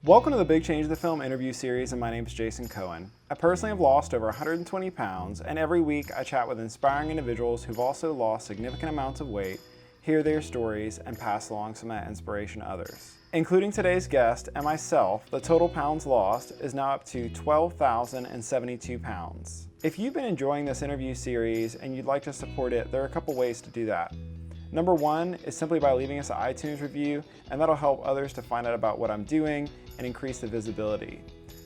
Welcome to the Big Change the Film interview series, and my name is Jason Cohen. I personally have lost over 120 pounds, and every week I chat with inspiring individuals who've also lost significant amounts of weight, hear their stories, and pass along some of that inspiration to others. Including today's guest and myself, the total pounds lost is now up to 12,072 pounds. If you've been enjoying this interview series and you'd like to support it, there are a couple ways to do that. Number one is simply by leaving us an iTunes review, and that'll help others to find out about what I'm doing and increase the visibility.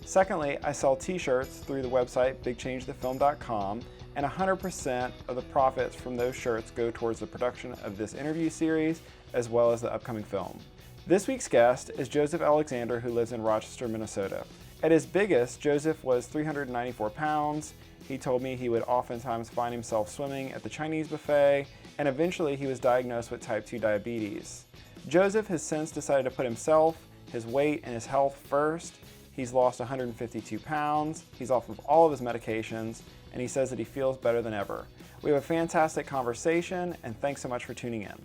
Secondly, I sell t-shirts through the website bigchangethefilm.com, and 100% of the profits from those shirts go towards the production of this interview series as well as the upcoming film. This week's guest is Joseph Alexander, who lives in Rochester, Minnesota. At his biggest, Joseph was 394 pounds. He told me he would oftentimes find himself swimming at the Chinese buffet, and eventually he was diagnosed with type 2 diabetes. Joseph has since decided to put himself, his weight, and his health first. He's lost 152 pounds, he's off of all of his medications, and he says that he feels better than ever. We have a fantastic conversation, and thanks so much for tuning in.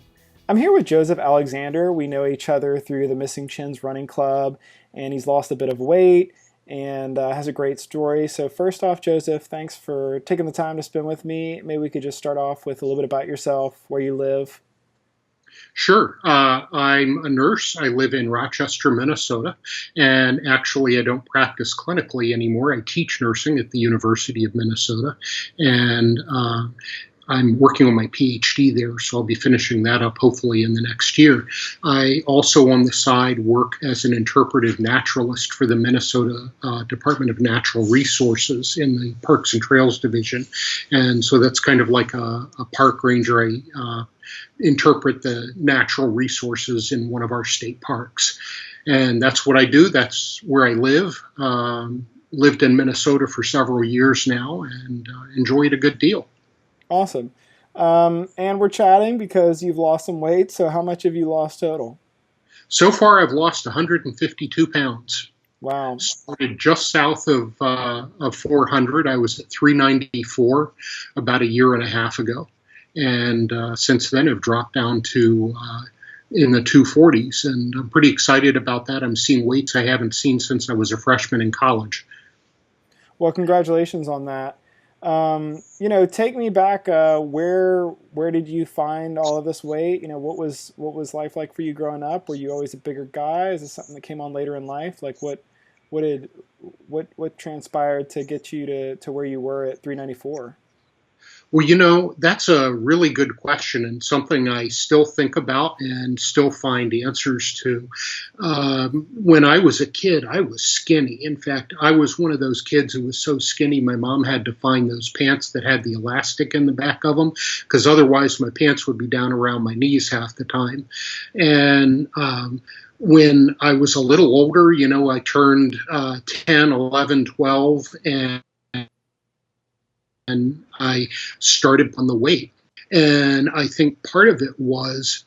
I'm here with Joseph Alexander. We know each other through the Missing Chins Running Club, and he's lost a bit of weight and has a great story. So first off, Joseph, thanks for taking the time to spend with me. Maybe we could just start off with a little bit about yourself, where you live. Sure. I'm a nurse. I live in Rochester, Minnesota, and actually I don't practice clinically anymore. I teach nursing at the University of Minnesota, and I'm working on my PhD there, so I'll be finishing that up hopefully in the next year. I also, on the side, work as an interpretive naturalist for the Minnesota Department of Natural Resources in the Parks and Trails Division, and so that's kind of like a park ranger. I interpret the natural resources in one of our state parks. And that's what I do. That's where I live. Lived in Minnesota for several years now and enjoyed a good deal. Awesome. And we're chatting because you've lost some weight. So how much have you lost total? So far, I've lost 152 pounds. Wow. Started just south of 400. I was at 394 about a year and a half ago. And since then have dropped down to in the 240s, and I'm pretty excited about that. I'm seeing weights I haven't seen since I was a freshman in college. Well, congratulations on that. Take me back. Where did you find all of this weight? What was life like for you growing up? Were you always a bigger guy? Is this something that came on later in life? Like what transpired to get you to where you were at 394? Well, that's a really good question and something I still think about and still find answers to. When I was a kid, I was skinny. In fact, I was one of those kids who was so skinny, my mom had to find those pants that had the elastic in the back of them, because otherwise my pants would be down around my knees half the time. And when I was a little older, I turned 10, 11, 12, and I started on the weight. And I think part of it was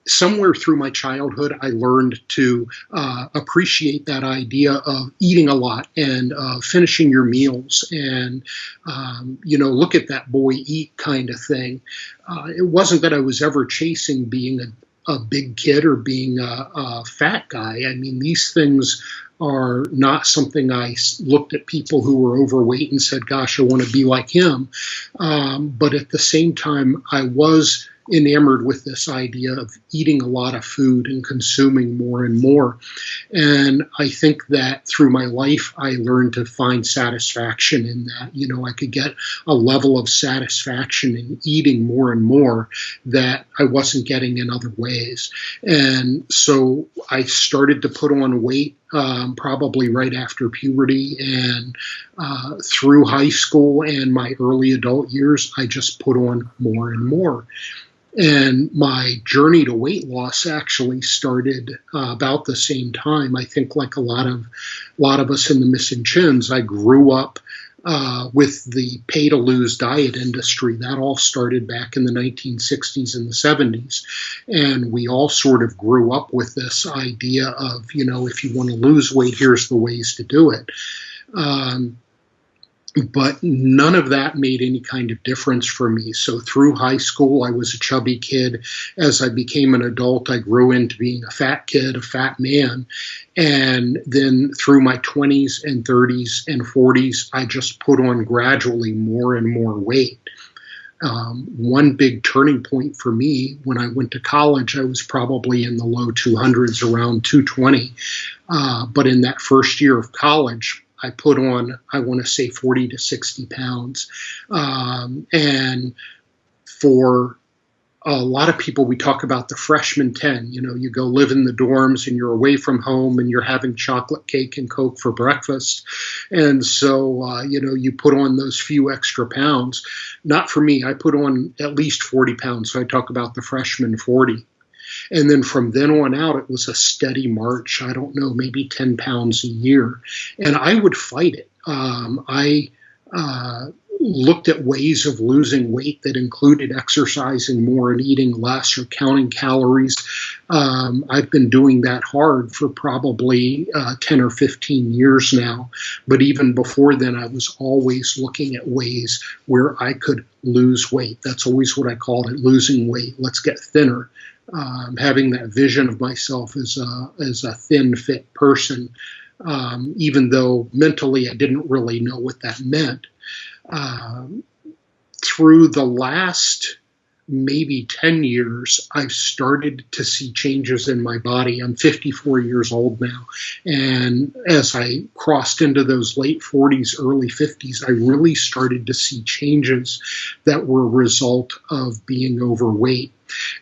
somewhere through my childhood, I learned to appreciate that idea of eating a lot and finishing your meals and, look at that boy eat kind of thing. It wasn't that I was ever chasing being a big kid or being a fat guy. I mean, these things are not something I looked at people who were overweight and said, gosh, I want to be like him. But at the same time, I was enamored with this idea of eating a lot of food and consuming more and more. And I think that through my life, I learned to find satisfaction in that. I could get a level of satisfaction in eating more and more that I wasn't getting in other ways. And so I started to put on weight probably right after puberty, and through high school and my early adult years, I just put on more and more. And my journey to weight loss actually started about the same time. I think, like a lot of us in the Missing Chins, I grew up with the pay-to-lose diet industry. That all started back in the 1960s and the 70s. And we all sort of grew up with this idea of, if you want to lose weight, here's the ways to do it. But none of that made any kind of difference for me. So through high school, I was a chubby kid. As I became an adult, I grew into being a fat kid, a fat man. And then through my 20s and 30s and 40s, I just put on gradually more and more weight. One big turning point for me when I went to college, I was probably in the low 200s, around 220. But in that first year of college, I put on, I want to say 40 to 60 pounds. And for a lot of people, we talk about the freshman 10. You know, you go live in the dorms and you're away from home and you're having chocolate cake and Coke for breakfast. And so, you put on those few extra pounds. Not for me. I put on at least 40 pounds. So I talk about the freshman 40. And then from then on out, it was a steady march. I don't know, maybe 10 pounds a year. And I would fight it. I looked at ways of losing weight that included exercising more and eating less or counting calories. I've been doing that hard for probably 10 or 15 years now. But even before then, I was always looking at ways where I could lose weight. That's always what I called it, losing weight. Let's get thinner. Having that vision of myself as a thin, fit person, even though mentally I didn't really know what that meant. Through the last maybe 10 years, I've started to see changes in my body. I'm 54 years old now. And as I crossed into those late 40s, early 50s, I really started to see changes that were a result of being overweight.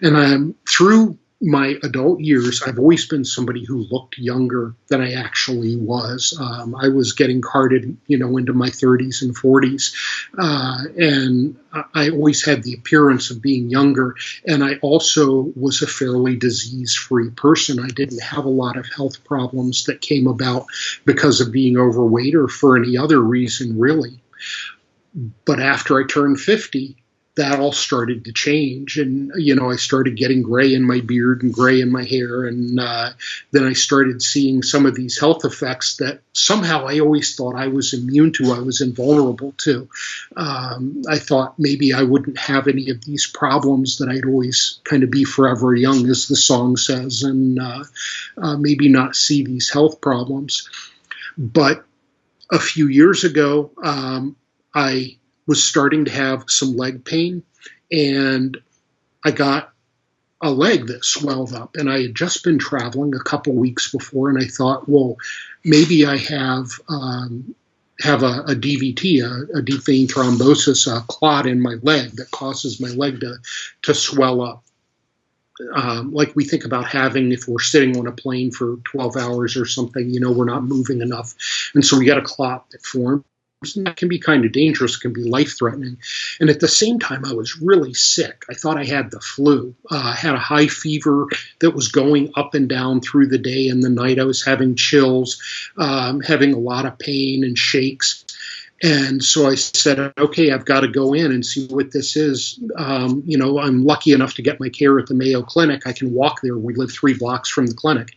And through my adult years, I've always been somebody who looked younger than I actually was. I was getting carted, into my 30s and 40s. And I always had the appearance of being younger. And I also was a fairly disease-free person. I didn't have a lot of health problems that came about because of being overweight or for any other reason, really. But after I turned 50, that all started to change. And, I started getting gray in my beard and gray in my hair. And then I started seeing some of these health effects that somehow I always thought I was immune to, I was invulnerable to. I thought maybe I wouldn't have any of these problems, that I'd always kind of be forever young, as the song says, and maybe not see these health problems. But a few years ago, I was starting to have some leg pain, and I got a leg that swelled up, and I had just been traveling a couple weeks before, and I thought, well, maybe I have a DVT, a deep vein thrombosis, a clot in my leg that causes my leg to swell up. Like we think about having if we're sitting on a plane for 12 hours or something, we're not moving enough. And so we got a clot that formed. And that can be kind of dangerous, can be life-threatening. And at the same time, I was really sick. I thought I had the flu. I had a high fever that was going up and down through the day and the night. I was having chills, having a lot of pain and shakes. And so I said, okay, I've got to go in and see what this is. I'm lucky enough to get my care at the Mayo Clinic. I can walk there. We live 3 blocks from the clinic.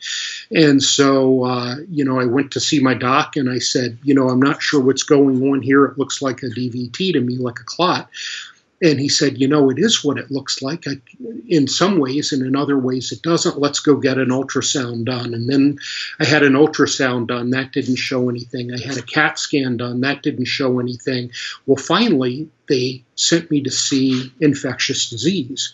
And so, I went to see my doc, and I said, I'm not sure what's going on here. It looks like a DVT to me, like a clot. And he said, it is what it looks like in some ways, and in other ways it doesn't. Let's go get an ultrasound done. And then I had an ultrasound done. That didn't show anything. I had a CAT scan done. That didn't show anything. Well, finally, they sent me to see infectious disease.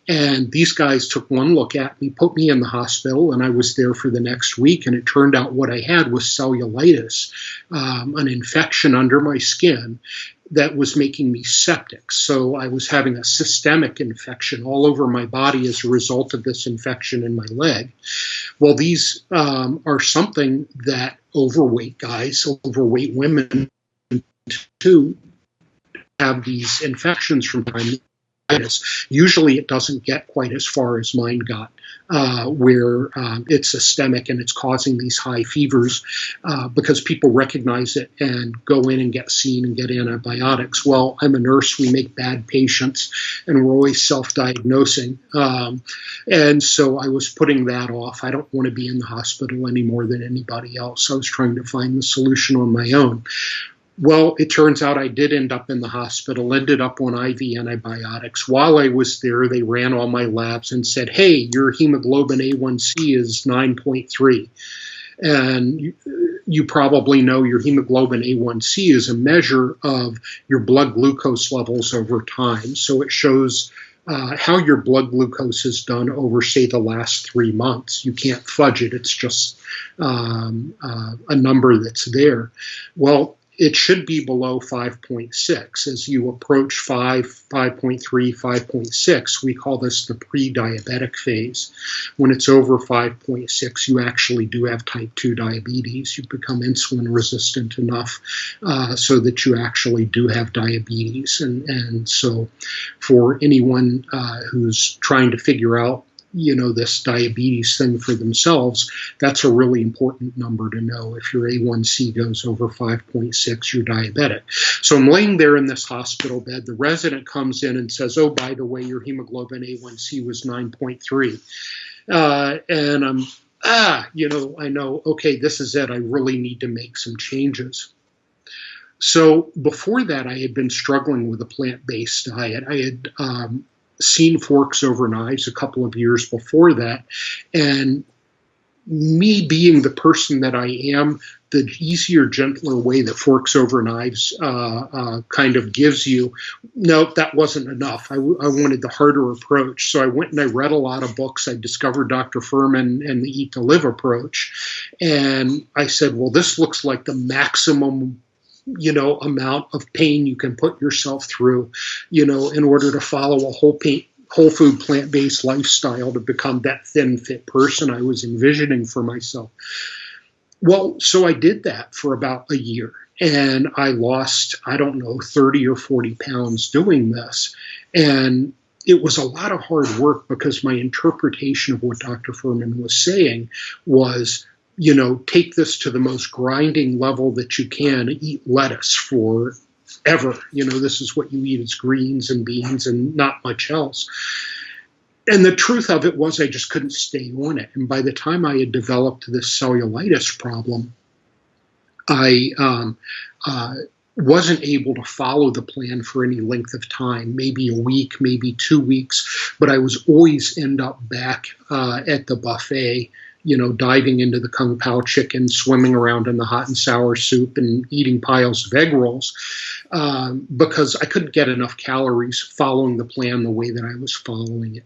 And these guys took one look at me, put me in the hospital, and I was there for the next week. And it turned out what I had was cellulitis, an infection under my skin that was making me septic. So I was having a systemic infection all over my body as a result of this infection in my leg. Well, these are something that overweight guys, overweight women too, have these infections from time to time. Usually it doesn't get quite as far as mine got, where it's systemic and it's causing these high fevers because people recognize it and go in and get seen and get antibiotics. Well, I'm a nurse. We make bad patients, and we're always self-diagnosing. And so I was putting that off. I don't want to be in the hospital any more than anybody else. I was trying to find the solution on my own. Well, it turns out I did end up in the hospital, ended up on IV antibiotics. While I was there, they ran all my labs and said, hey, your hemoglobin A1C is 9.3. And you probably know your hemoglobin A1C is a measure of your blood glucose levels over time. So it shows how your blood glucose has done over, say, the last 3 months. You can't fudge it. It's just a number that's there. Well, it should be below 5.6. As you approach 5, 5.3, 5.6, we call this the pre-diabetic phase. When it's over 5.6, you actually do have type 2 diabetes. You become insulin resistant enough so that you actually do have diabetes. And so for anyone who's trying to figure out this diabetes thing for themselves, that's a really important number to know. If your A1C goes over 5.6, you're diabetic. So I'm laying there in this hospital bed. The resident comes in and says, oh, by the way, your hemoglobin A1C was 9.3. And I'm, I know, okay, this is it. I really need to make some changes. So before that, I had been struggling with a plant-based diet. I had seen Forks Over Knives a couple of years before that, and me being the person that I am, the easier, gentler way that Forks Over Knives kind of gives you, no, that wasn't enough. I wanted the harder approach. So I went and I read a lot of books. I discovered Dr. Furman and the Eat to Live approach. And I said, well, this looks like the maximum amount of pain you can put yourself through, in order to follow a whole food plant-based lifestyle to become that thin, fit person I was envisioning for myself. Well, so I did that for about a year, and I lost, 30 or 40 pounds doing this. And it was a lot of hard work because my interpretation of what Dr. Furman was saying was, take this to the most grinding level that you can, eat lettuce forever. This is what you eat, is greens and beans and not much else. And the truth of it was I just couldn't stay on it. And by the time I had developed this cellulitis problem, I wasn't able to follow the plan for any length of time, maybe a week, maybe 2 weeks, but I was always end up back at the buffet, diving into the Kung Pao chicken, swimming around in the hot and sour soup, and eating piles of egg rolls because I couldn't get enough calories following the plan the way that I was following it.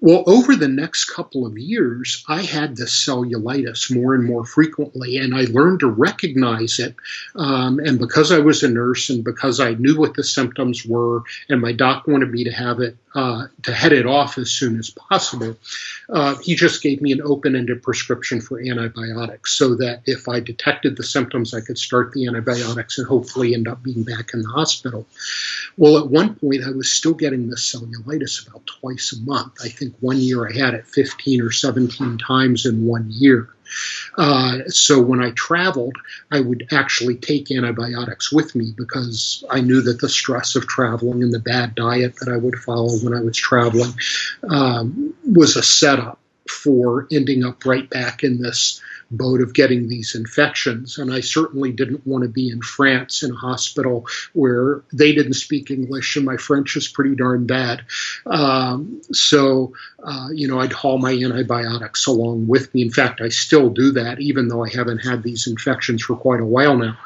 Well, over the next couple of years, I had this cellulitis more and more frequently, and I learned to recognize it. And because I was a nurse and because I knew what the symptoms were, and my doc wanted me to have it, to head it off as soon as possible, he just gave me an open-ended prescription for antibiotics so that if I detected the symptoms, I could start the antibiotics and hopefully end up being back in the hospital. Well, at one point, I was still getting this cellulitis about twice a month. I think one year I had it 15 or 17 times in 1 year. So when I traveled, I would actually take antibiotics with me because I knew that the stress of traveling and the bad diet that I would follow when I was traveling was a setup for ending up right back in this boat of getting these infections. And I certainly didn't want to be in France in a hospital where they didn't speak English and my French is pretty darn bad. So I'd haul my antibiotics along with me. In fact, I still do that, even though I haven't had these infections for quite a while now.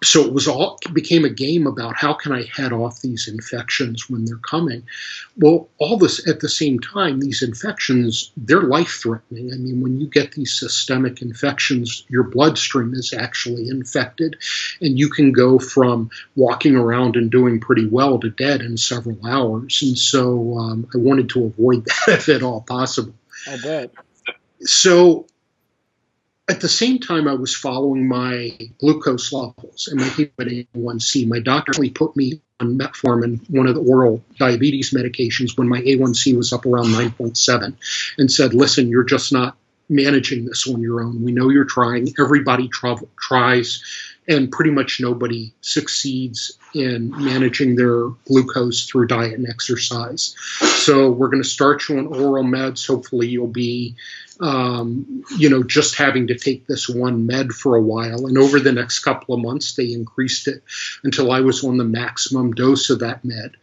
So it became a game about how can I head off these infections when they're coming. Well, all this at the same time, these infections, they're life-threatening. I mean, when you get these systemic infections, your bloodstream is actually infected, and you can go from walking around and doing pretty well to dead in several hours. And so I wanted to avoid that if at all possible. I bet. So at the same time, I was following my glucose levels and my hemoglobin A1C. My doctor only put me on metformin, one of the oral diabetes medications, when my A1C was up around 9.7, and said, listen, you're just not managing this on your own. We know you're trying. Everybody tries, and pretty much nobody succeeds in managing their glucose through diet and exercise. So we're going to start you on oral meds. Hopefully you'll be, just having to take this one med for a while. And over the next couple of months, they increased it until I was on the maximum dose of that med.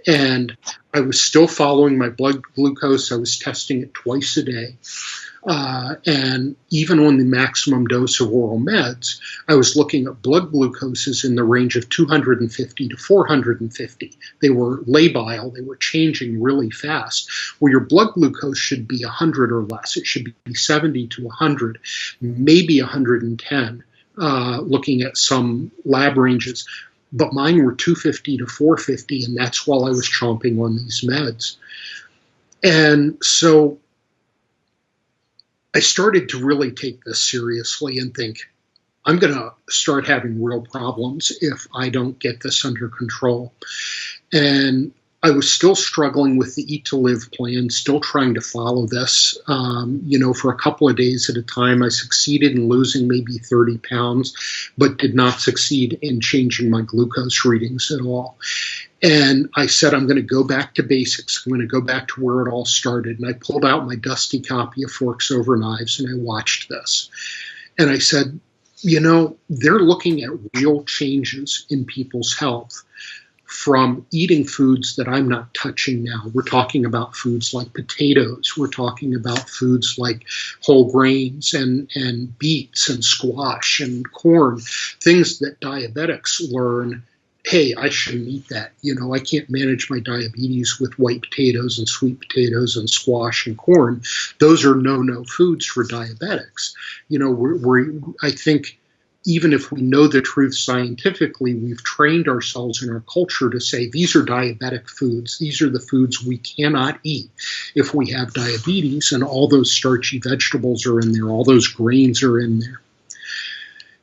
And I was still following my blood glucose. I was testing it twice a day. And even on the maximum dose of oral meds, I was looking at blood glucoses in the range of 250 to 450. They were labile. They were changing really fast. Well, your blood glucose should be 100 or less. It should be 70 to 100, maybe 110, looking at some lab ranges. But mine were 250 to 450, and that's while I was chomping on these meds. And so I started to really take this seriously and think, I'm going to start having real problems if I don't get this under control. And I was still struggling with the Eat to Live plan, still trying to follow this. For a couple of days at a time, I succeeded in losing maybe 30 pounds, but did not succeed in changing my glucose readings at all. And I said, I'm going to go back to basics. I'm going to go back to where it all started. And I pulled out my dusty copy of Forks Over Knives and I watched this. And I said, they're looking at real changes in people's health from eating foods that I'm not touching now. We're talking about foods like potatoes. We're talking about foods like whole grains and beets and squash and corn, things that diabetics learn, hey, I shouldn't eat that. I can't manage my diabetes with white potatoes and sweet potatoes and squash and corn. Those are no-no foods for diabetics. I think even if we know the truth scientifically, we've trained ourselves in our culture to say these are diabetic foods. These are the foods we cannot eat if we have diabetes, and all those starchy vegetables are in there. All those grains are in there.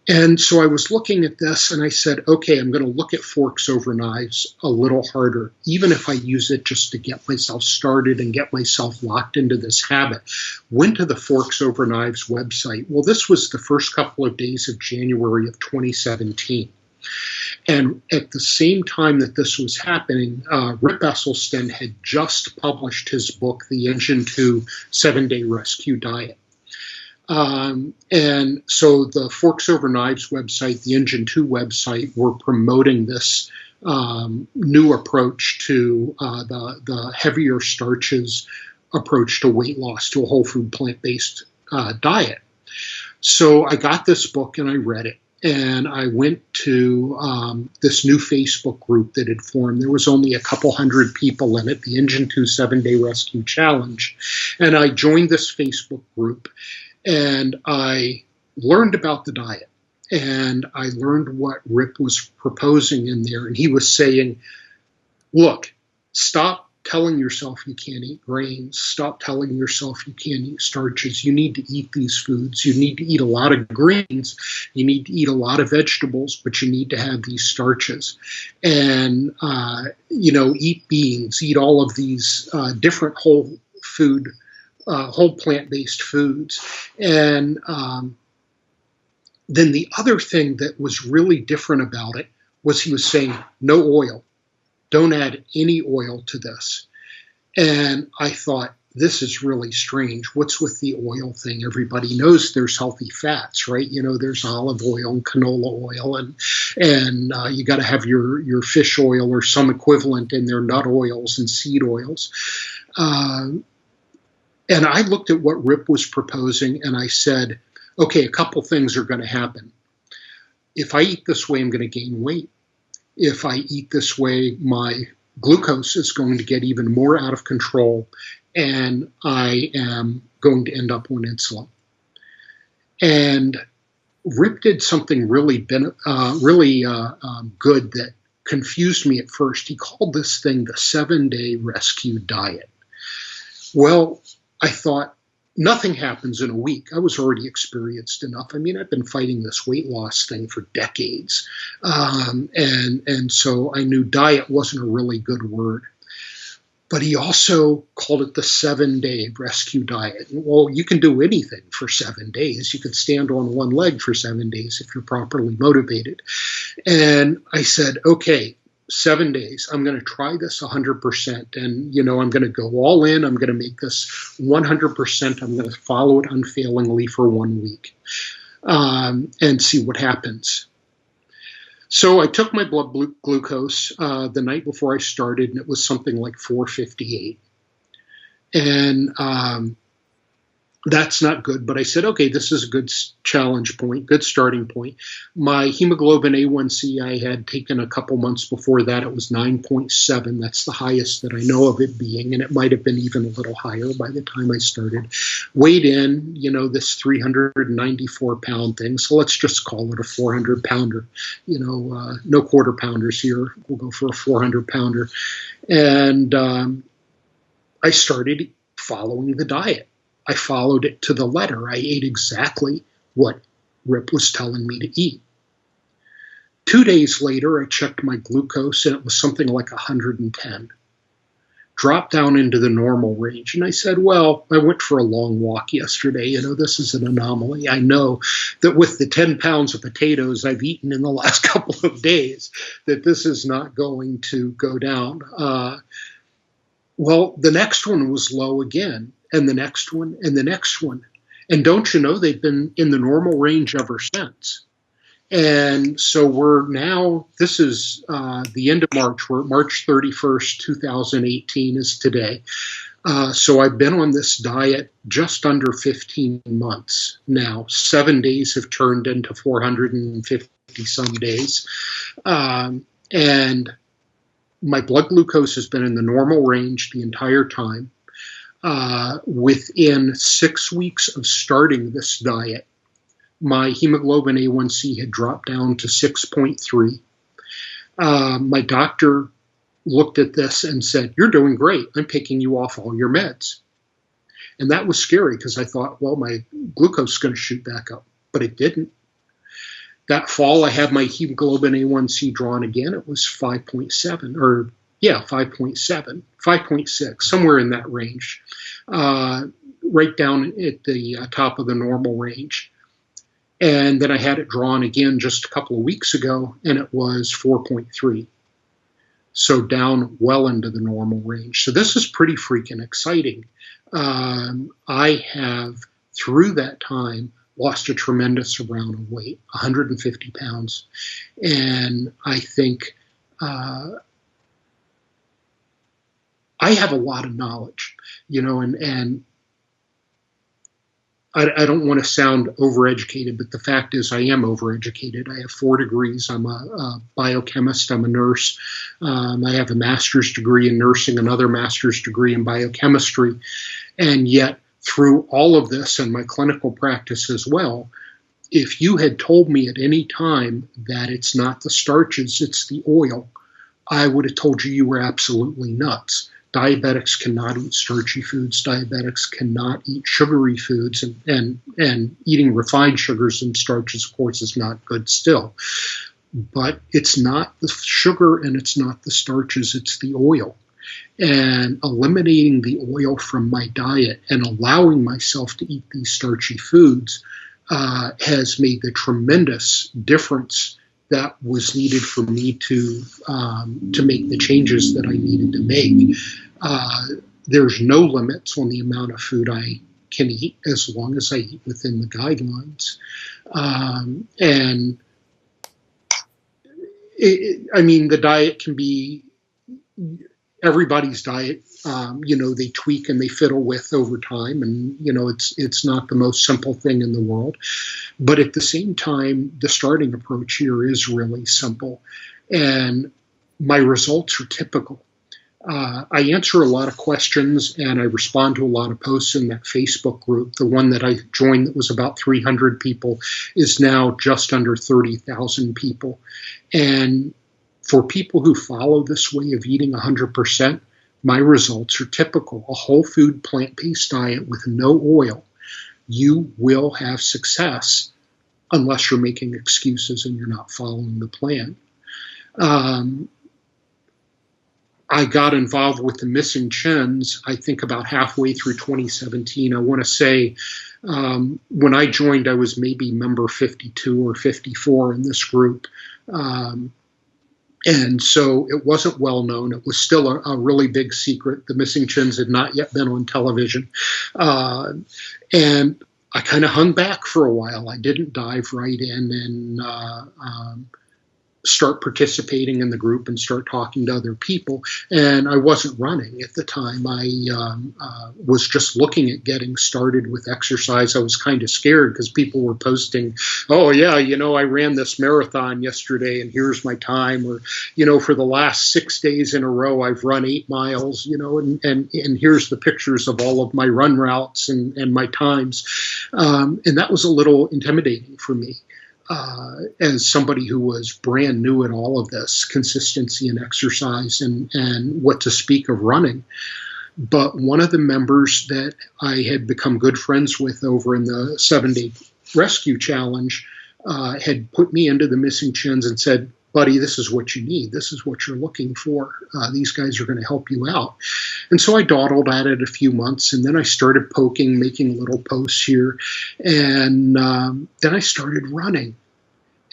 And so I was looking at this and I said, okay, I'm going to look at Forks Over Knives a little harder, even if I use it just to get myself started and get myself locked into this habit. Went to the Forks Over Knives website. Well, this was the first couple of days of January of 2017. And at the same time that this was happening, Rip Esselstyn had just published his book, The Engine 2 7-Day Rescue Diet. And so the Forks Over Knives website, the Engine 2 website, were promoting this new approach to the heavier starches approach to weight loss, to a whole food plant-based diet. So I got this book and I read it. And I went to this new Facebook group that had formed. There was only a couple hundred people in it, the Engine 2 7-Day Rescue Challenge. And I joined this Facebook group. And I learned about the diet, and I learned what Rip was proposing in there. And he was saying, look, stop telling yourself you can't eat grains. Stop telling yourself you can't eat starches. You need to eat these foods. You need to eat a lot of greens. You need to eat a lot of vegetables, but you need to have these starches. And, eat beans, eat all of these different whole plant-based foods. And then the other thing that was really different about it was he was saying, no oil. Don't add any oil to this. And I thought, this is really strange. What's with the oil thing? Everybody knows there's healthy fats, right? There's olive oil and canola oil, and you got to have your fish oil or some equivalent in there, nut oils and seed oils. And I looked at what Rip was proposing and I said, okay, a couple things are going to happen. If I eat this way, I'm going to gain weight. If I eat this way, my glucose is going to get even more out of control and I am going to end up on insulin. And Rip did something really good that confused me at first. He called this thing the 7-Day Rescue Diet. Well, I thought, nothing happens in a week. I was already experienced enough. I mean, I've been fighting this weight loss thing for decades. And so I knew diet wasn't a really good word. But he also called it the 7-day rescue diet. Well, you can do anything for 7 days. You can stand on one leg for 7 days if you're properly motivated. And I said, okay, 7 days. I'm going to try this 100%. And, I'm going to go all in. I'm going to make this 100%. I'm going to follow it unfailingly for 1 week and see what happens. So I took my blood glucose the night before I started, and it was something like 458. And that's not good. But I said, okay, this is a good challenge point, good starting point. My hemoglobin A1C I had taken a couple months before that. It was 9.7. That's the highest that I know of it being, and it might have been even a little higher by the time I started. Weighed in, this 394-pound thing. So let's just call it a 400-pounder. No quarter pounders here. We'll go for a 400-pounder. And I started following the diet. I followed it to the letter. I ate exactly what Rip was telling me to eat. 2 days later, I checked my glucose, and it was something like 110. Dropped down into the normal range. And I said, well, I went for a long walk yesterday. This is an anomaly. I know that with the 10 pounds of potatoes I've eaten in the last couple of days, that this is not going to go down. Well, the next one was low again. And the next one, and the next one. And don't you know, they've been in the normal range ever since. And so we're now, this is the end of March. We're March 31st, 2018 is today. So I've been on this diet just under 15 months now. 7 days have turned into 450 some days. And my blood glucose has been in the normal range the entire time. Within 6 weeks of starting this diet, my hemoglobin A1C had dropped down to 6.3. My doctor looked at this and said, you're doing great. I'm taking you off all your meds. And that was scary because I thought, well, my glucose is going to shoot back up, but it didn't. That fall, I had my hemoglobin A1C drawn again. It was 5.7 or 5.7, 5.6, somewhere in that range, right down at the top of the normal range. And then I had it drawn again just a couple of weeks ago, and it was 4.3. So down well into the normal range. So this is pretty freaking exciting. I have, through that time, lost a tremendous amount of weight, 150 pounds. And I think I have a lot of knowledge, and I don't want to sound overeducated, but the fact is I am overeducated. I have 4 degrees. I'm a biochemist. I'm a nurse. I have a master's degree in nursing, another master's degree in biochemistry. And yet, through all of this and my clinical practice as well, if you had told me at any time that it's not the starches, it's the oil, I would have told you were absolutely nuts. Diabetics cannot eat starchy foods. Diabetics cannot eat sugary foods, and eating refined sugars and starches, of course, is not good still. But it's not the sugar and it's not the starches, it's the oil. And eliminating the oil from my diet and allowing myself to eat these starchy foods has made the tremendous difference that was needed for me to make the changes that I needed to make. There's no limits on the amount of food I can eat as long as I eat within the guidelines. The diet can be everybody's diet. They tweak and they fiddle with over time, and it's not the most simple thing in the world. But at the same time, the starting approach here is really simple, and my results are typical. I answer a lot of questions and I respond to a lot of posts in that Facebook group. The one that I joined that was about 300 people is now just under 30,000 people. And for people who follow this way of eating 100%, my results are typical. A whole food plant-based diet with no oil. You will have success unless you're making excuses and you're not following the plan. I got involved with the Missing Chins, I think about halfway through 2017. I want to say when I joined, I was maybe member 52 or 54 in this group. Um, and so it wasn't well known. It was still a really big secret. The Missing Chins had not yet been on television. And I kind of hung back for a while. I didn't dive right in and start participating in the group and start talking to other people. And I wasn't running at the time. I was just looking at getting started with exercise. I was kind of scared because people were posting, oh, yeah, I ran this marathon yesterday and here's my time. Or, for the last 6 days in a row, I've run 8 miles, and here's the pictures of all of my run routes and my times. And that was a little intimidating for me. As somebody who was brand new at all of this, consistency in exercise and what to speak of running. But one of the members that I had become good friends with over in the 7-Day Rescue Challenge had put me into the Missing Chins and said, buddy, this is what you need. This is what you're looking for. These guys are going to help you out. And so I dawdled at it a few months, and then I started poking, making little posts here. And then I started running.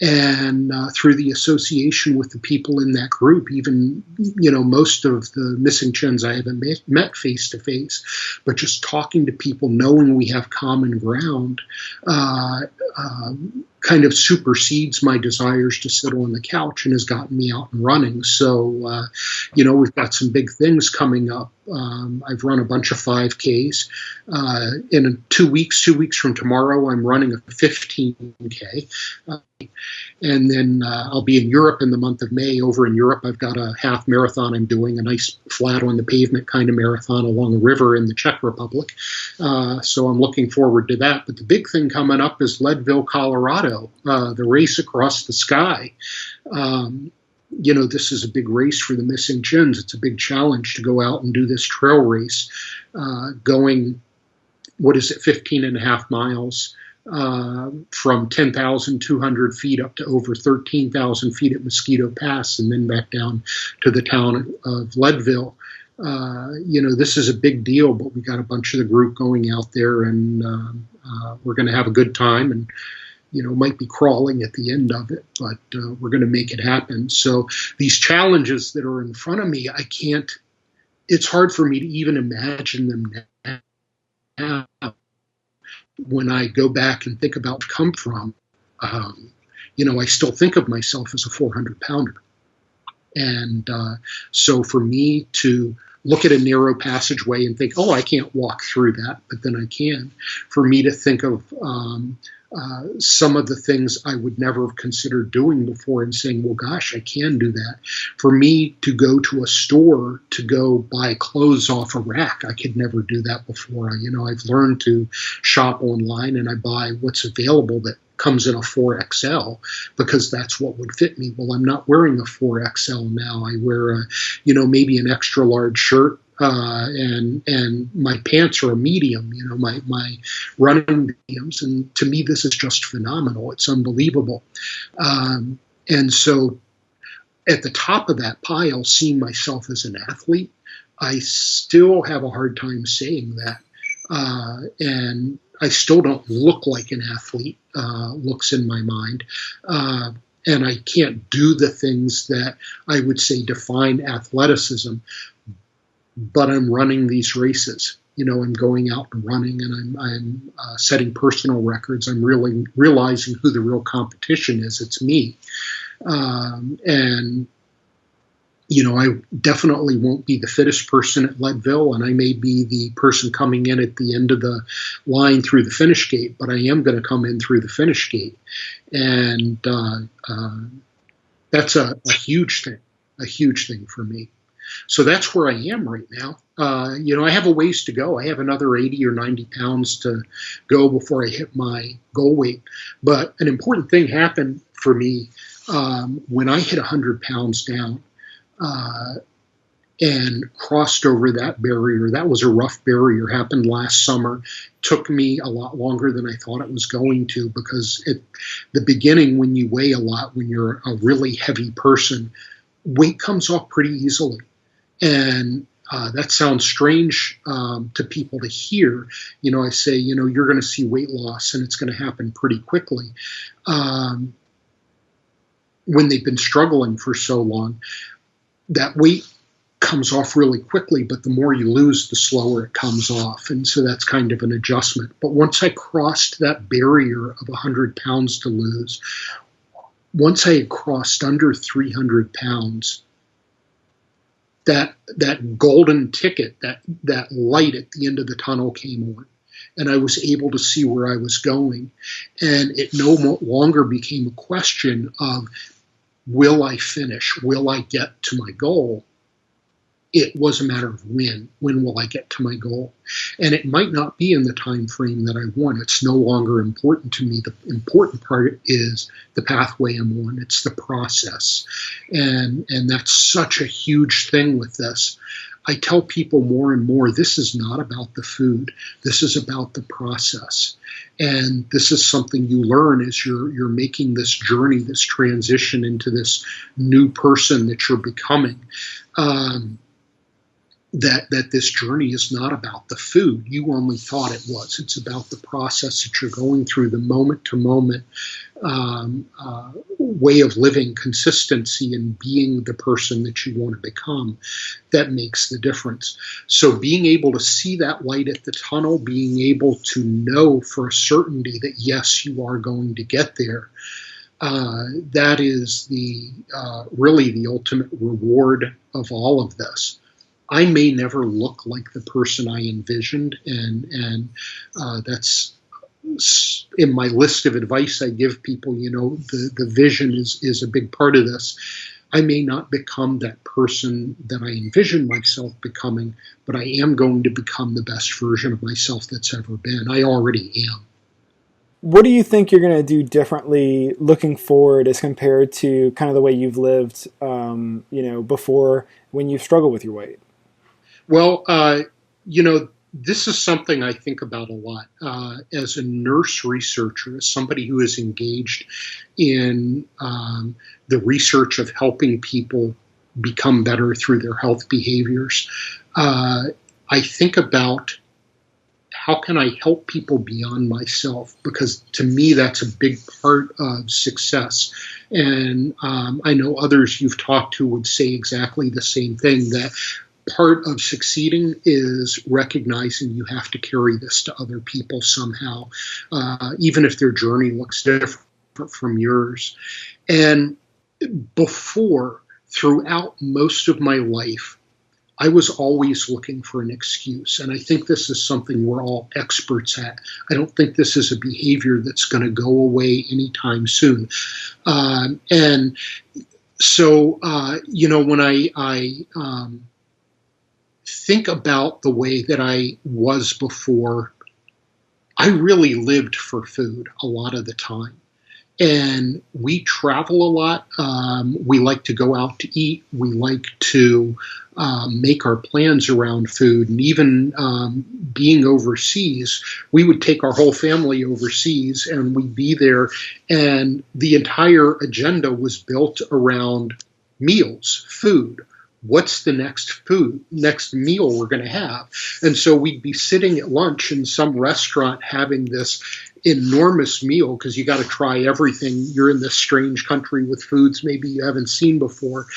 And through the association with the people in that group, even, most of the Missing Chins I haven't met face to face, but just talking to people, knowing we have common ground, kind of supersedes my desires to sit on the couch and has gotten me out and running. So, we've got some big things coming up. I've run a bunch of 5Ks. In 2 weeks from tomorrow, I'm running a 15K. And then I'll be in Europe in the month of May. Over in Europe, I've got a half marathon I'm doing, a nice flat on the pavement kind of marathon along a river in the Czech Republic. So I'm looking forward to that. But the big thing coming up is Leadville, Colorado, the race across the sky. This is a big race for the Missing Chins. It's a big challenge to go out and do this trail race, going, 15 and a half miles. From 10,200 feet up to over 13,000 feet at Mosquito Pass, and then back down to the town of Leadville. This is a big deal, but we got a bunch of the group going out there, and we're going to have a good time, and might be crawling at the end of it, but we're going to make it happen. So these challenges that are in front of me, it's hard for me to even imagine them now. When I go back and think about where I come from, I still think of myself as a 400-pounder. And so for me to look at a narrow passageway and think, oh, I can't walk through that, but then I can. For me to think of some of the things I would never have considered doing before and saying, well, gosh, I can do that. For me to go to a store to go buy clothes off a rack, I could never do that before. I've learned to shop online and I buy what's available that comes in a 4XL because that's what would fit me. Well, I'm not wearing a 4XL now. I wear maybe an extra large shirt. And my pants are a medium, my running mediums. And to me, this is just phenomenal. It's unbelievable. And so at the top of that pile, seeing myself as an athlete, I still have a hard time saying that. And I still don't look like an athlete, looks in my mind. And I can't do the things that I would say define athleticism. But I'm running these races, I'm going out and running, and I'm setting personal records. I'm really realizing who the real competition is. It's me. And I definitely won't be the fittest person at Leadville, and I may be the person coming in at the end of the line through the finish gate, but I am going to come in through the finish gate. And that's a huge thing for me. So that's where I am right now. I have a ways to go. I have another 80 or 90 pounds to go before I hit my goal weight. But an important thing happened for me when I hit 100 pounds down and crossed over that barrier. That was a rough barrier. Happened last summer. Took me a lot longer than I thought it was going to, because at the beginning, when you weigh a lot, when you're a really heavy person, weight comes off pretty easily. And that sounds strange to people to hear. I say, you're going to see weight loss and it's going to happen pretty quickly. Um, when they've been struggling for so long, that weight comes off really quickly, but the more you lose, the slower it comes off. And so that's kind of an adjustment. But once I crossed that barrier of 100 pounds to lose, once I had crossed under 300 pounds, that golden ticket, that light at the end of the tunnel came on, and I was able to see where I was going. And it no longer became a question of, will I finish? Will I get to my goal? It was a matter of when. When will I get to my goal? And it might not be in the time frame that I want. It's no longer important to me. The important part is the pathway I'm on. It's the process. And that's such a huge thing with this. I tell people more and more, this is not about the food. This is about the process. And this is something you learn as you're making this journey, this transition into this new person that you're becoming. That this journey is not about the food. You only thought it was. It's about the process that you're going through, the moment-to-moment way of living, consistency, and being the person that you want to become. That makes the difference. So being able to see that light at the tunnel, being able to know for a certainty that, yes, you are going to get there, that is really the ultimate reward of all of this. I may never look like the person I envisioned, and that's in my list of advice I give people. The vision is a big part of this. I may not become that person that I envisioned myself becoming, but I am going to become the best version of myself that's ever been. I already am. What do you think you're going to do differently looking forward as compared to kind of the way you've lived, before when you've struggled with your weight? Well, this is something I think about a lot as a nurse researcher, as somebody who is engaged in the research of helping people become better through their health behaviors. I think about, how can I help people beyond myself? Because to me, that's a big part of success. And I know others you've talked to would say exactly the same thing, that part of succeeding is recognizing you have to carry this to other people somehow, even if their journey looks different from yours. And throughout most of my life, I was always looking for an excuse. And I think this is something we're all experts at. I don't think this is a behavior that's going to go away anytime soon. And so, when I think about the way that I was before, I really lived for food a lot of the time. And we travel a lot. We like to go out to eat. We like to make our plans around food. And even being overseas, we would take our whole family overseas and we'd be there. And the entire agenda was built around meals, food. What's the next meal we're going to have? And so we'd be sitting at lunch in some restaurant having this enormous meal, because you got to try everything. You're in this strange country with foods maybe you haven't seen before.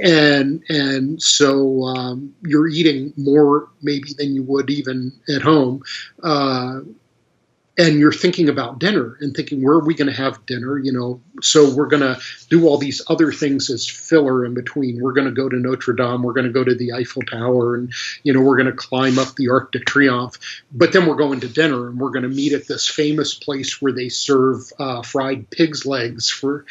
And so you're eating more maybe than you would even at home. And you're thinking about dinner and thinking, where are we going to have dinner? So we're going to do all these other things as filler in between. We're going to go to Notre Dame. We're going to go to the Eiffel Tower, and, we're going to climb up the Arc de Triomphe. But then we're going to dinner, and we're going to meet at this famous place where they serve fried pig's legs for,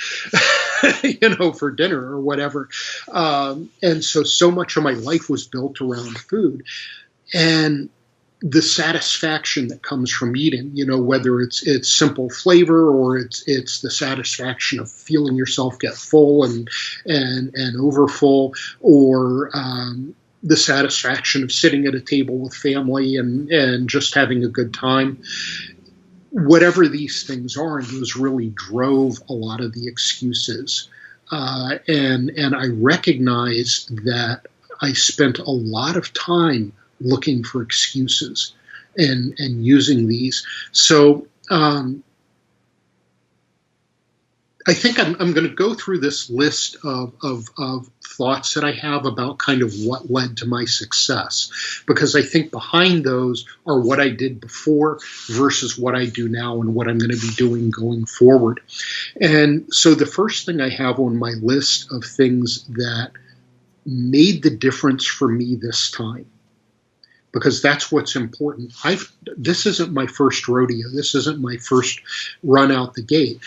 for dinner or whatever. And so much of my life was built around food. And the satisfaction that comes from eating, whether it's simple flavor or it's the satisfaction of feeling yourself get full and over full, or the satisfaction of sitting at a table with family and just having a good time. Whatever these things are, those really drove a lot of the excuses. And I recognize that I spent a lot of time looking for excuses and using these. So I think I'm going to go through this list of thoughts that I have about kind of what led to my success, because I think behind those are what I did before versus what I do now and what I'm going to be doing going forward. And so the first thing I have on my list of things that made the difference for me this time, because that's what's important. This isn't my first rodeo. This isn't my first run out the gate.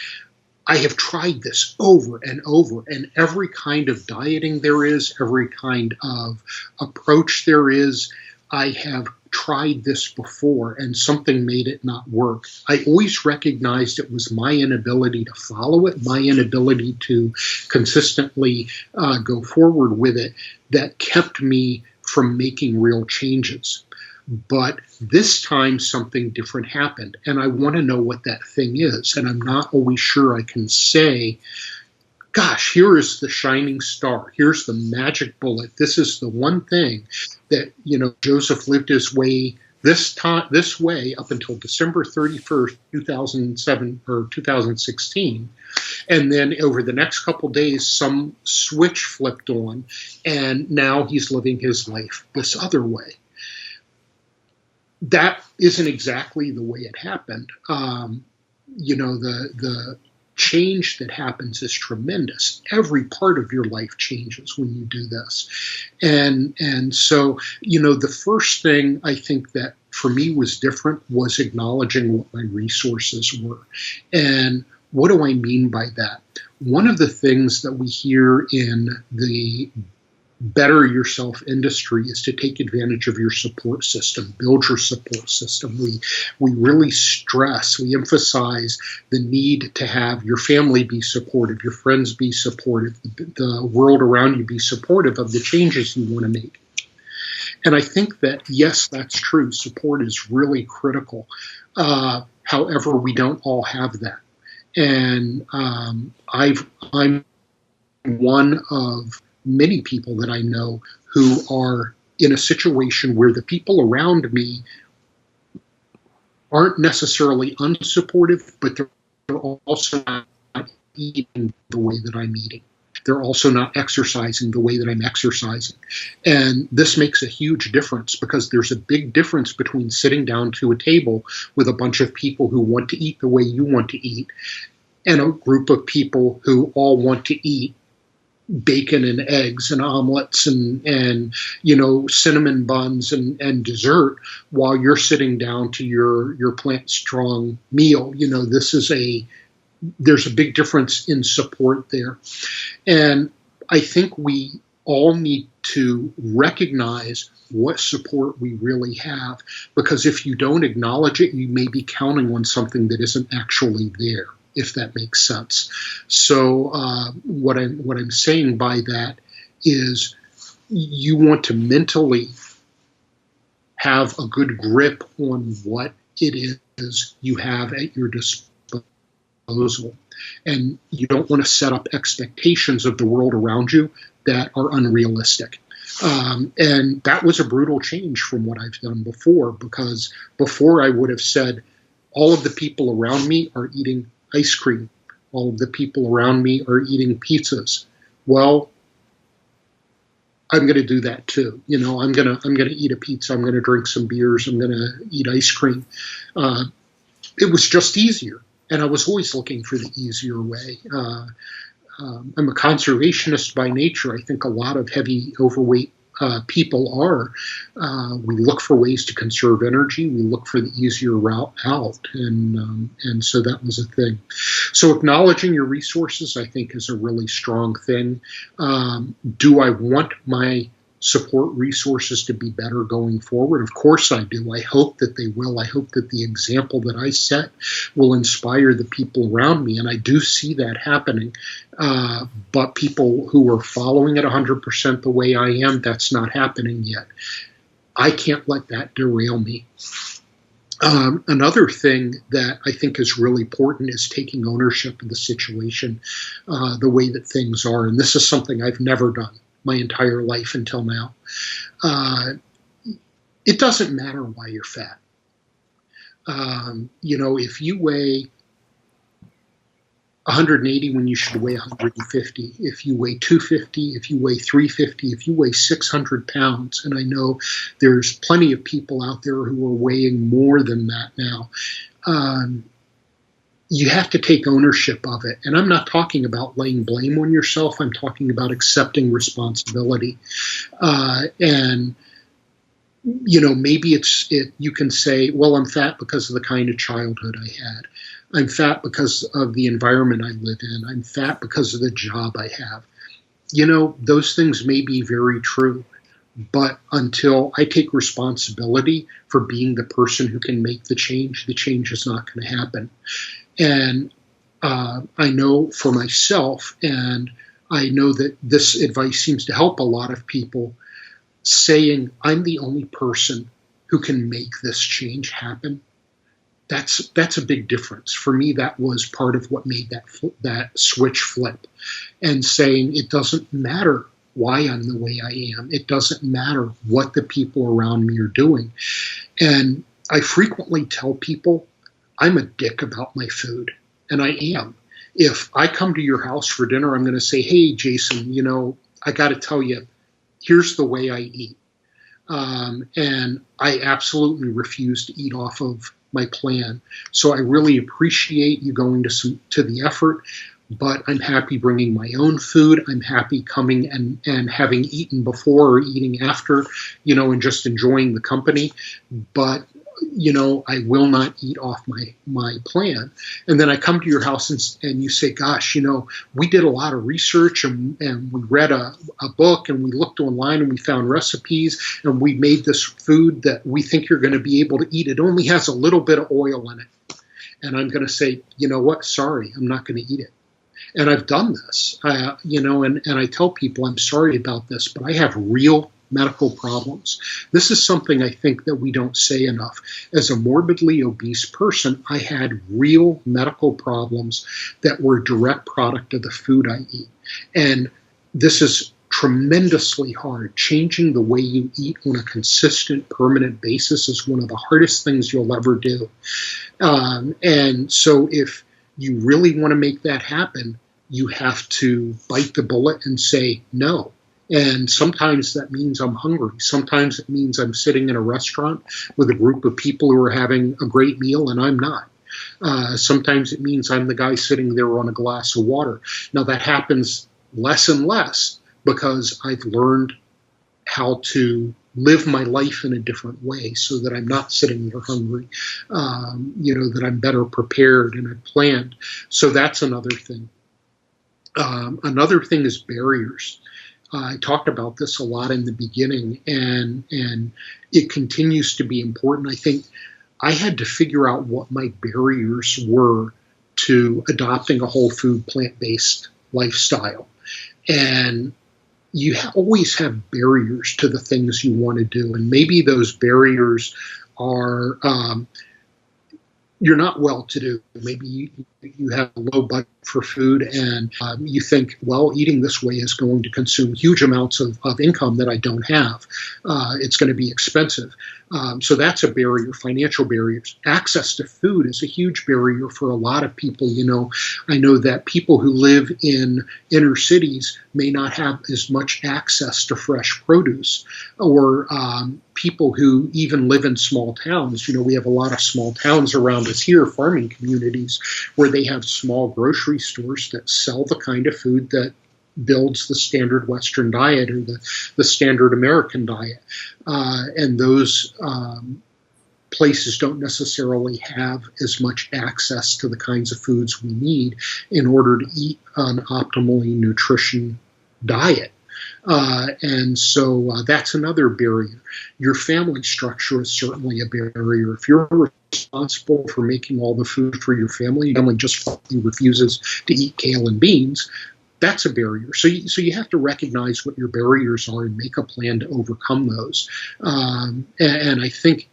I have tried this over and over, and every kind of dieting there is, every kind of approach there is, I have tried this before, and something made it not work. I always recognized it was my inability to follow it, my inability to consistently go forward with it, that kept me from making real changes. But this time something different happened, and I want to know what that thing is. And I'm not always sure I can say, gosh, here is the shining star. Here's the magic bullet. This is the one thing that, Joseph lived his way this way up until December 31st, 2007 or 2016. And then over the next couple of days, some switch flipped on, and now he's living his life this other way. That isn't exactly the way it happened. The change that happens is tremendous. Every part of your life changes when you do this. And so, the first thing I think that for me was different was acknowledging what my resources were. And what do I mean by that? One of the things that we hear in the better yourself industry is to take advantage of your support system, build your support system. We really stress, we emphasize the need to have your family be supportive, your friends be supportive, the world around you be supportive of the changes you want to make. And I think that, yes, that's true. Support is really critical. However, we don't all have that. And I'm one of many people that I know who are in a situation where the people around me aren't necessarily unsupportive, but they're also not eating the way that I'm eating. They're also not exercising the way that I'm exercising. And this makes a huge difference, because there's a big difference between sitting down to a table with a bunch of people who want to eat the way you want to eat and a group of people who all want to eat bacon and eggs and omelets and cinnamon buns and dessert while you're sitting down to your plant strong meal. There's a big difference in support there. And I think we all need to recognize what support we really have, because if you don't acknowledge it, you may be counting on something that isn't actually there, if that makes sense. So what I'm saying by that is you want to mentally have a good grip on what it is you have at your disposal. And you don't want to set up expectations of the world around you that are unrealistic. And that was a brutal change from what I've done before, because before I would have said, all of the people around me are eating ice cream. All of the people around me are eating pizzas. Well, I'm going to do that too. I'm going to eat a pizza. I'm going to drink some beers. I'm going to eat ice cream. It was just easier, and I was always looking for the easier way. I'm a conservationist by nature. I think a lot of heavy, overweight people are. We look for ways to conserve energy. We look for the easier route out, and so that was a thing. So acknowledging your resources, I think, is a really strong thing. Do I want my support resources to be better going forward? Of course I do. I hope that they will. I hope that the example that I set will inspire the people around me, and I do see that happening. But people who are following it 100% the way I am, that's not happening yet. I can't let that derail me. Another thing that I think is really important is taking ownership of the situation, the way that things are. And this is something I've never done. my entire life until now. Uh, it doesn't matter why you're fat. If you weigh 180 when you should weigh 150, if you weigh 250, if you weigh 350, if you weigh 600 pounds, and I know there's plenty of people out there who are weighing more than that now, you have to take ownership of it. And I'm not talking about laying blame on yourself. I'm talking about accepting responsibility. And maybe you can say, well, I'm fat because of the kind of childhood I had. I'm fat because of the environment I live in. I'm fat because of the job I have. Those things may be very true. But until I take responsibility for being the person who can make the change is not going to happen. And I know for myself, and I know that this advice seems to help a lot of people, saying I'm the only person who can make this change happen. That's a big difference. For me, that was part of what made that switch flip, and saying it doesn't matter why I'm the way I am. It doesn't matter what the people around me are doing. And I frequently tell people I'm a dick about my food, and I am. If I come to your house for dinner, I'm going to say, hey, Jason, I got to tell you, here's the way I eat. And I absolutely refuse to eat off of my plan. So I really appreciate you going to the effort, but I'm happy bringing my own food. I'm happy coming and having eaten before or eating after, and just enjoying the company. But I will not eat off my plan. And then I come to your house and you say, gosh, we did a lot of research and we read a book and we looked online and we found recipes and we made this food that we think you're going to be able to eat. It only has a little bit of oil in it. And I'm going to say, you know what? Sorry, I'm not going to eat it. And I've done this, and I tell people I'm sorry about this, but I have real medical problems. This is something I think that we don't say enough. As a morbidly obese person, I had real medical problems that were a direct product of the food I eat. And this is tremendously hard. Changing the way you eat on a consistent, permanent basis is one of the hardest things you'll ever do. And so if you really want to make that happen, you have to bite the bullet and say no. And sometimes that means I'm hungry. Sometimes it means I'm sitting in a restaurant with a group of people who are having a great meal and I'm not. Sometimes it means I'm the guy sitting there on a glass of water. Now that happens less and less because I've learned how to live my life in a different way so that I'm not sitting there hungry, that I'm better prepared and I've planned. So that's another thing. Another thing is barriers. I talked about this a lot in the beginning, and it continues to be important. I think I had to figure out what my barriers were to adopting a whole food, plant-based lifestyle. And you always have barriers to the things you want to do. And maybe those barriers are you're not well-to-do. Maybe you have a low budget for food and you think, well, eating this way is going to consume huge amounts of income that I don't have. It's going to be expensive. So that's a barrier, financial barriers. Access to food is a huge barrier for a lot of people. I know that people who live in inner cities may not have as much access to fresh produce, or people who even live in small towns. We have a lot of small towns around us here, farming communities, where they have small grocery stores that sell the kind of food that builds the standard Western diet or the standard American diet. And those places don't necessarily have as much access to the kinds of foods we need in order to eat an optimally nutrition diet. And so that's another barrier. Your family structure is certainly a barrier. If you're responsible for making all the food for your family just refuses to eat kale and beans, that's a barrier. So you have to recognize what your barriers are and make a plan to overcome those. And I think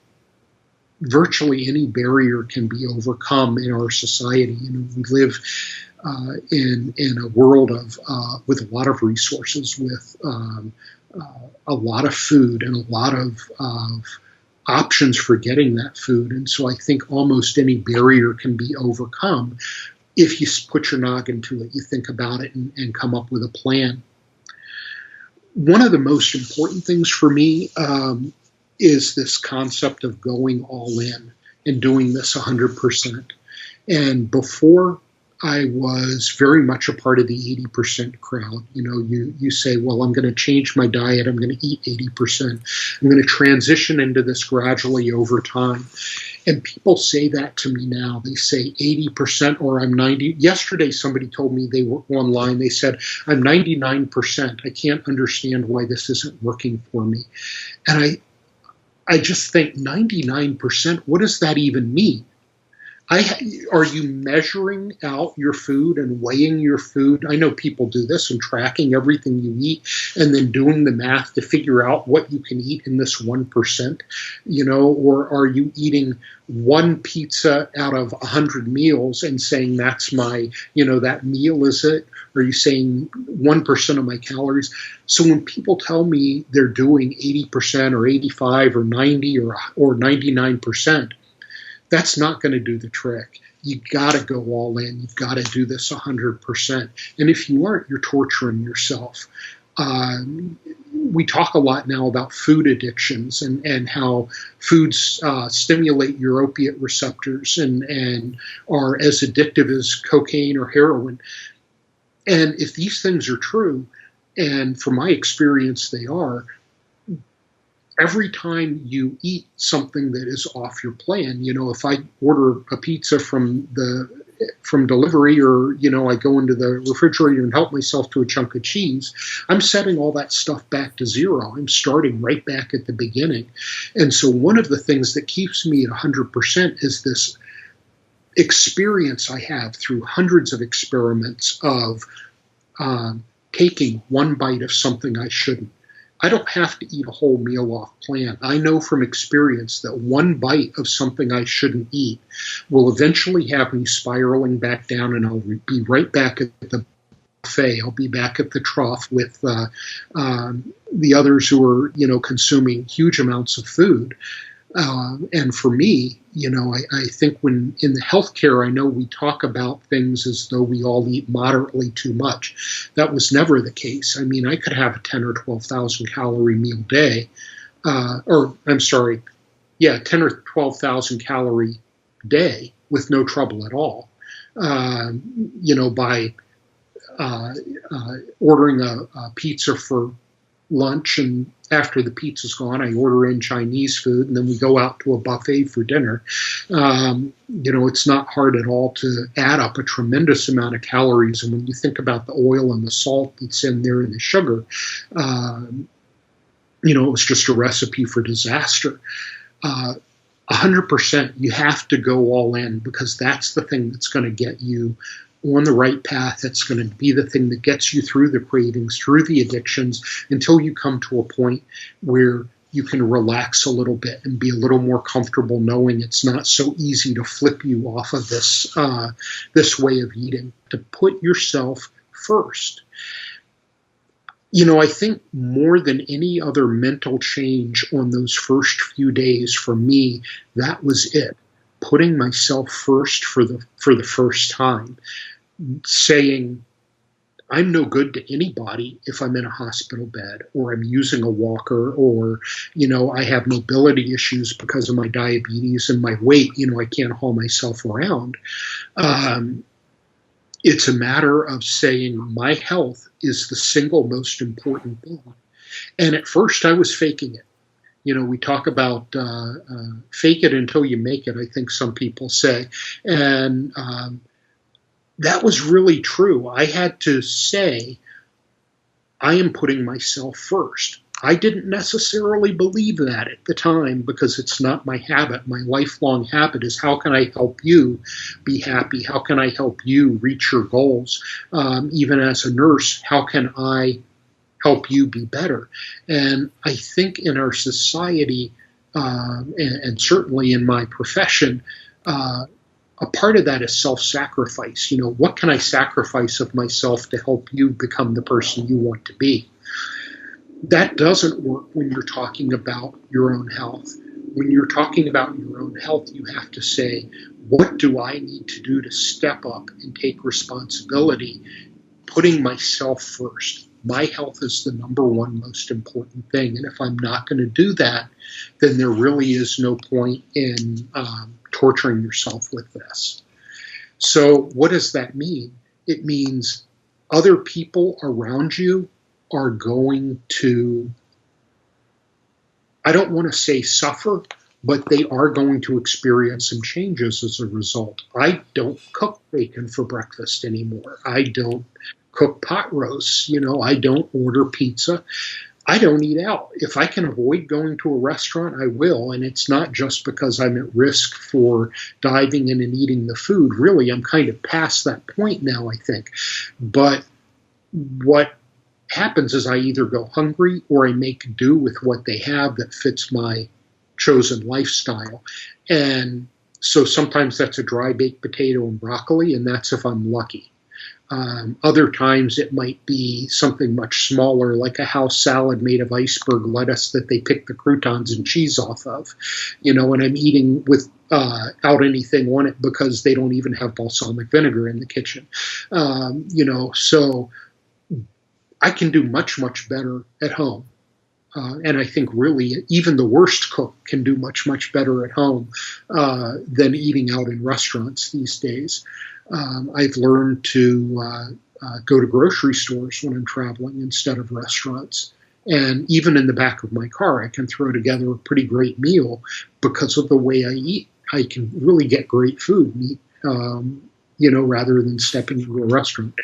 virtually any barrier can be overcome in our society. We live in a world of with a lot of resources, with a lot of food and a lot of options for getting that food. And so I think almost any barrier can be overcome if you put your noggin to it, you think about it, and come up with a plan. One of the most important things for me is this concept of going all in and doing this 100%. And before, I was very much a part of the 80% crowd. You know, you say, well, I'm going to change my diet. I'm going to eat 80%. I'm going to transition into this gradually over time. And people say that to me now. They say 80% or I'm 90. Yesterday, somebody told me they were online. They said, I'm 99%. I can't understand why this isn't working for me. And I just think 99%, what does that even mean? Are you measuring out your food and weighing your food? I know people do this and tracking everything you eat and then doing the math to figure out what you can eat in this 1%, you know, or are you eating one pizza out of 100 meals and saying that's my, you know, that meal is it? Or are you saying 1% of my calories? So when people tell me they're doing 80% or 85 or 90 or 99%, that's not going to do the trick. You got to go all in. You've got to do this 100%. And if you aren't, you're torturing yourself. We talk a lot now about food addictions and how foods stimulate your opiate receptors and are as addictive as cocaine or heroin. And if these things are true, and from my experience they are, every time you eat something that is off your plan, you know, if I order a pizza from delivery, or, you know, I go into the refrigerator and help myself to a chunk of cheese, I'm setting all that stuff back to zero. I'm starting right back at the beginning. And so one of the things that keeps me at 100% is this experience I have through hundreds of experiments of taking one bite of something I shouldn't. I don't have to eat a whole meal off plan. I know from experience that one bite of something I shouldn't eat will eventually have me spiraling back down, and I'll be right back at the buffet. I'll be back at the trough with the others who are, you know, consuming huge amounts of food. And for me, you know, I think when in the healthcare, I know we talk about things as though we all eat moderately too much. That was never the case. I mean, I could have a 10 or 12,000 calorie meal day, 10 or 12,000 calorie day with no trouble at all. You know, by ordering a pizza for lunch, and after the pizza's gone, I order in Chinese food, and then we go out to a buffet for dinner. You know, it's not hard at all to add up a tremendous amount of calories. And when you think about the oil and the salt that's in there and the sugar, you know, it was just a recipe for disaster. 100%, you have to go all in, because that's the thing that's going to get you on the right path. That's going to be the thing that gets you through the cravings, through the addictions, until you come to a point where you can relax a little bit and be a little more comfortable knowing it's not so easy to flip you off of this way of eating. To put yourself first. You know, I think more than any other mental change on those first few days for me, that was it. Putting myself first for the first time, saying I'm no good to anybody if I'm in a hospital bed, or I'm using a walker, or, you know, I have mobility issues because of my diabetes and my weight. You know, I can't haul myself around. It's a matter of saying my health is the single most important thing. And at first I was faking it. You know, we talk about fake it until you make it, I think some people say. And that was really true. I had to say, I am putting myself first. I didn't necessarily believe that at the time, because it's not my habit. My lifelong habit is, how can I help you be happy? How can I help you reach your goals? Even as a nurse, how can I help you be better? And I think in our society, and certainly in my profession, a part of that is self-sacrifice. What can I sacrifice of myself to help you become the person you want to be? That doesn't work when you're talking about your own health. When you're talking about your own health, you have to say, what do I need to do to step up and take responsibility, putting myself first? My health is the number one most important thing. And if I'm not going to do that, then there really is no point in torturing yourself with this. So what does that mean? It means other people around you are going to, I don't want to say suffer, but they are going to experience some changes as a result. I don't cook bacon for breakfast anymore. I don't cook pot roasts. I don't order pizza. I don't eat out. If I can avoid going to a restaurant, I will. And it's not just because I'm at risk for diving in and eating the food. Really, I'm kind of past that point now, I think. But what happens is I either go hungry or I make do with what they have that fits my chosen lifestyle. And so sometimes that's a dry baked potato and broccoli, and that's if I'm lucky. Other times it might be something much smaller, like a house salad made of iceberg lettuce that they pick the croutons and cheese off of, and I'm eating without anything on it because they don't even have balsamic vinegar in the kitchen. So I can do much, much better at home. And I think really even the worst cook can do much, much better at home than eating out in restaurants these days. I've learned to go to grocery stores when I'm traveling instead of restaurants. And even in the back of my car, I can throw together a pretty great meal because of the way I eat. I can really get great food and eat, rather than stepping into a restaurant.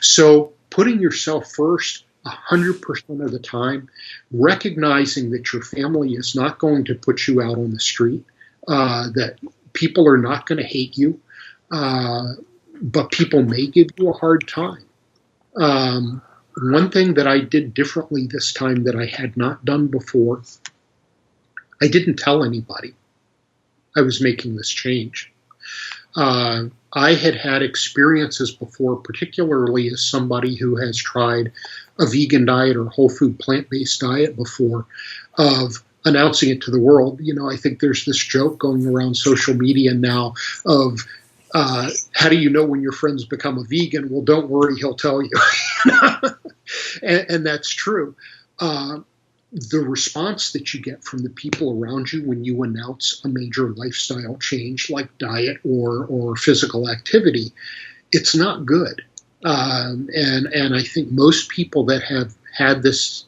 So putting yourself first 100% of the time, recognizing that your family is not going to put you out on the street, that people are not going to hate you, but people may give you a hard time. One thing that I did differently this time that I had not done before, I didn't tell anybody I was making this change. I had experiences before, particularly as somebody who has tried a vegan diet or whole food plant-based diet before, of announcing it to the world. I think there's this joke going around social media now of, how do you know when your friends become a vegan? Well, don't worry, he'll tell you. and that's true. The response that you get from the people around you when you announce a major lifestyle change like diet or physical activity, it's not good. And I think most people that have had this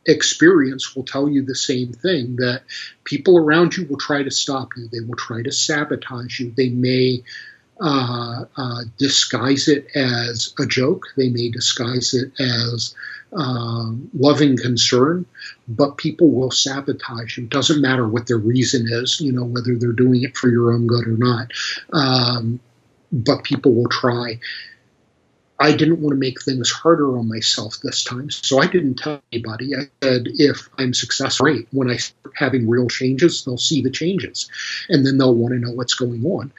experience will tell you the same thing, that people around you will try to stop you. They will try to sabotage you. They may disguise it as a joke. They may disguise it as loving concern, but people will sabotage you. It doesn't matter what their reason is, whether they're doing it for your own good or not. But people will try. I didn't want to make things harder on myself this time, so I didn't tell anybody. I said, if I'm successful, great. When I start having real changes, they'll see the changes, and then they'll want to know what's going on.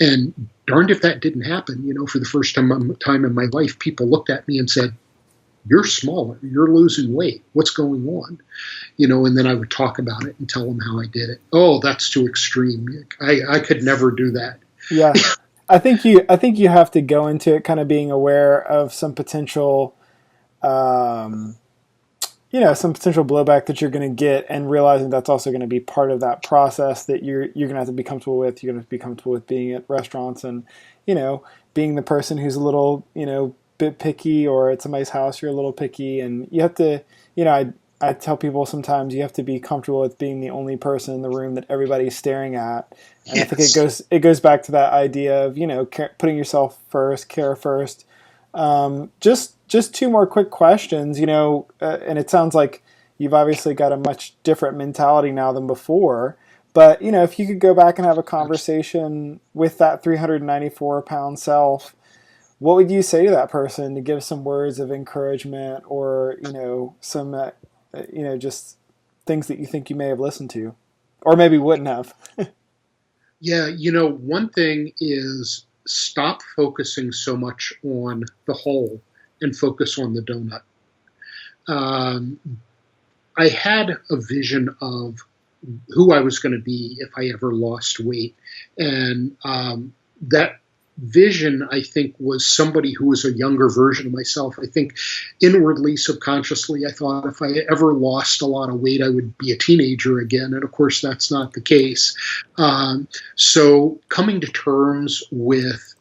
And darned if that didn't happen. For the first time in my life, people looked at me and said, "You're smaller. You're losing weight. What's going on?" And then I would talk about it and tell them how I did it. Oh, that's too extreme. I could never do that. Yeah. I think you have to go into it kind of being aware of some potential, some potential blowback that you're going to get, and realizing that's also going to be part of that process that you're going to have to be comfortable with. You're going to have to be comfortable with being at restaurants and, being the person who's a little, bit picky, or at somebody's house you're a little picky, and you have to, I tell people sometimes you have to be comfortable with being the only person in the room that everybody's staring at. And yes. I think it goes back to that idea of, putting yourself first, care first. Just two more quick questions, and it sounds like you've obviously got a much different mentality now than before. But, if you could go back and have a conversation with that 394-pound self, what would you say to that person to give some words of encouragement, or, some, just things that you think you may have listened to, or maybe wouldn't have? Yeah, one thing is stop focusing so much on the whole and focus on the donut. Um, I had a vision of who I was going to be if I ever lost weight. And that vision, I think, was somebody who was a younger version of myself. I think inwardly, subconsciously, I thought if I ever lost a lot of weight, I would be a teenager again. And of course, that's not the case. Um, so coming to terms with,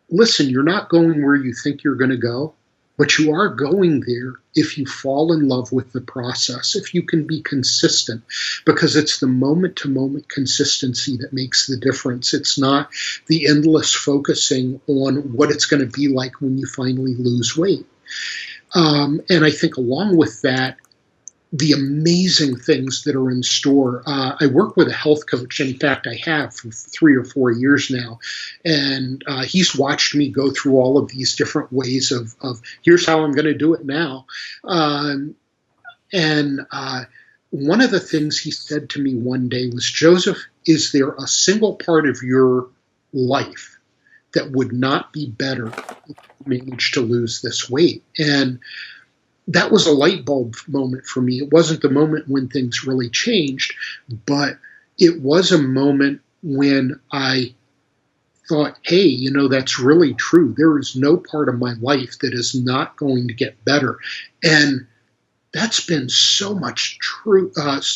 listen, you're not going where you think you're going to go, but you are going there if you fall in love with the process, if you can be consistent, because it's the moment to moment consistency that makes the difference. It's not the endless focusing on what it's going to be like when you finally lose weight. And I think along with that, the amazing things that are in store. I work with a health coach. In fact, I have for 3 or 4 years now. And he's watched me go through all of these different ways of here's how I'm going to do it now. And one of the things he said to me one day was, Joseph, is there a single part of your life that would not be better if you managed to lose this weight? And that was a light bulb moment for me. It wasn't the moment when things really changed, but it was a moment when I thought, hey, that's really true. There is no part of my life that is not going to get better. And that's been so much true.